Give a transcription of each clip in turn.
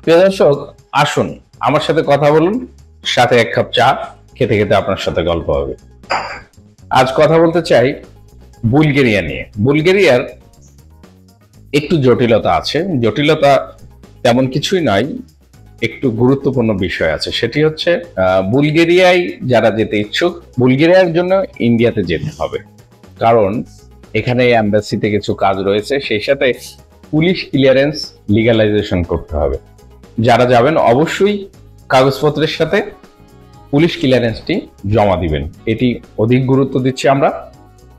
প্রিয় দর্শক, আসুন আমার সাথে কথা বলুন, সাথে এক কাপ চা খেতে খেতে আপনার সাথে গল্প হবে। আজ কথা বলতে চাই বুলগেরিয়া নিয়ে। বুলগেরিয়ার একটু জটিলতা আছে। জটিলতা তেমন কিছুই নয়, একটু গুরুত্বপূর্ণ বিষয় আছে। সেটি হচ্ছে বুলগেরিয়ায় যারা যেতে ইচ্ছুক, বুলগেরিয়ার জন্য ইন্ডিয়াতে যেতে হবে, কারণ এখানে এম্বাসিতে কিছু কাজ রয়েছে। সেই সাথে পুলিশ ক্লিয়ারেন্স লিগালাইজেশন করতে হবে। যারা যাবেন অবশ্যই কাগজপত্রের সাথে পুলিশ ক্লিয়ারেন্সটি জমা দিবেন। এটি অধিক গুরুত্ব দিচ্ছি আমরা।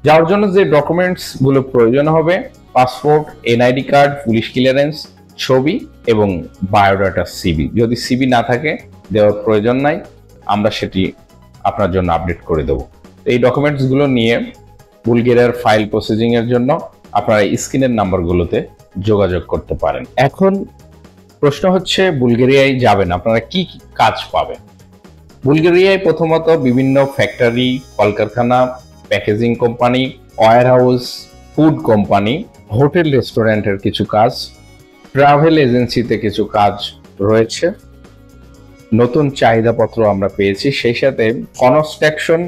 যাওয়ার জন্য যে ডকুমেন্টস গুলো প্রয়োজন হবে: passport, NID card, police clearance, ছবি এবং বায়োডাটা, সিবি। যদি সিবি না থাকে দেওয়ার প্রয়োজন নাই, আমরা সেটি আপনার জন্য আপডেট করে দেব। এই ডকুমেন্টস গুলো নিয়ে বুলগেরিয়ার ফাইল প্রসেসিং এর জন্য আপনারা স্ক্রিনের নাম্বারগুলোতে যোগাযোগ করতে পারেন। এখন প্রশ্ন হচ্ছে, বুলগেরিয়ায় যাবেন, আপনারা কি কি কাজ পাবেন? বুলগেরিয়ায় প্রথমত বিভিন্ন ফ্যাক্টরি, কলকারখানা, packaging company, warehouse, food company, hotel রেস্টুরেন্টের কিছু কাজ, ট্রাভেল এজেন্সিতে কিছু কাজ রয়েছে। নতুন চাহিদাপত্র আমরা পেয়েছি। সেই সাথে কনস্ট্রাকশন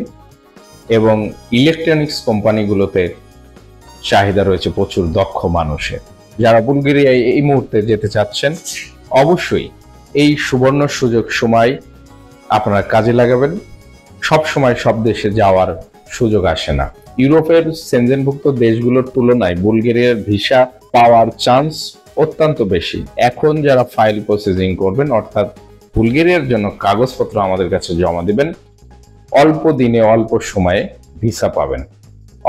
এবং ইলেকট্রনিক্স কোম্পানিগুলোতে চাহিদা রয়েছে প্রচুর দক্ষ মানুষের। যারা বুলগেরিয়ায় এই মুহূর্তে যেতে চাচ্ছেন, অবশ্যই এই সুবর্ণ সুযোগ সময় আপনারা কাজে লাগাবেন। সব সময় সব দেশে যাওয়ার সুযোগ আসে না। ইউরোপের সেনজেনভুক্ত দেশগুলোর তুলনায় বুলগেরিয়ার ভিসা পাওয়ার চান্স অত্যন্ত বেশি। এখন যারা ফাইল প্রসেসিং করবেন, অর্থাৎ বুলগেরিয়ার জন্য কাগজপত্র আমাদের কাছে জমা দিবেন, অল্প দিনে অল্প সময়ে ভিসা পাবেন।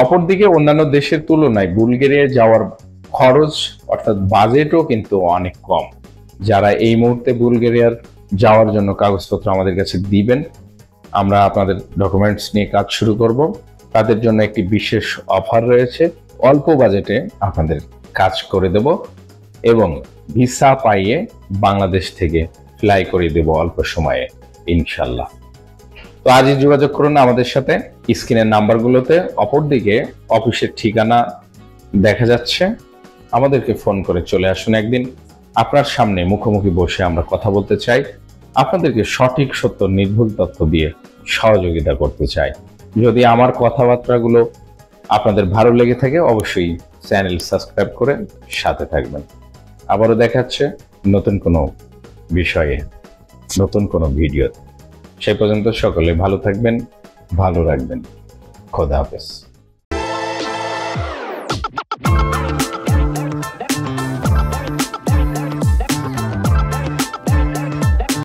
অপরদিকে অন্যান্য দেশের তুলনায় বুলগেরিয়ায় যাওয়ার খরচ অর্থাৎ বাজেটও কিন্তু অনেক কম। যারা এই মুহূর্তে বুলগেরিয়ার যাওয়ার জন্য কাগজপত্র আমাদের কাছে দিবেন, আমরা আপনাদের ডকুমেন্টস নিয়ে কাজ শুরু করব। তাদের জন্য একটি বিশেষ অফার রয়েছে। অল্প বাজেটে আপনাদের কাজ করে দেব এবং ভিসা পাইয়ে বাংলাদেশ থেকে ফ্লাই করে দেব অল্প সময়ে, ইনশাল্লাহ। তো আজই যোগাযোগ করুন আমাদের সাথে স্ক্রিনের নাম্বারগুলোতে। অপরদিকে অফিসের ঠিকানা দেখা যাচ্ছে। আমাদেরকে ফোন করে চলে আসুন একদিন। আপনার সামনে মুখোমুখি বসে আমরা কথা বলতে চাই। আপনাদেরকে সঠিক, সত্য, নির্ভুল তথ্য দিয়ে সহযোগিতা করতে চাই। যদি আমার কথাবার্তাগুলো আপনাদের ভালো লেগে থাকে, অবশ্যই চ্যানেল সাবস্ক্রাইব করে সাথে থাকবেন। আবারও দেখাচ্ছে নতুন কোনো বিষয়ে, নতুন কোনো ভিডিও। সেই পর্যন্ত সকলে ভালো থাকবেন, ভালো রাখবেন। খোদা হাফেজ।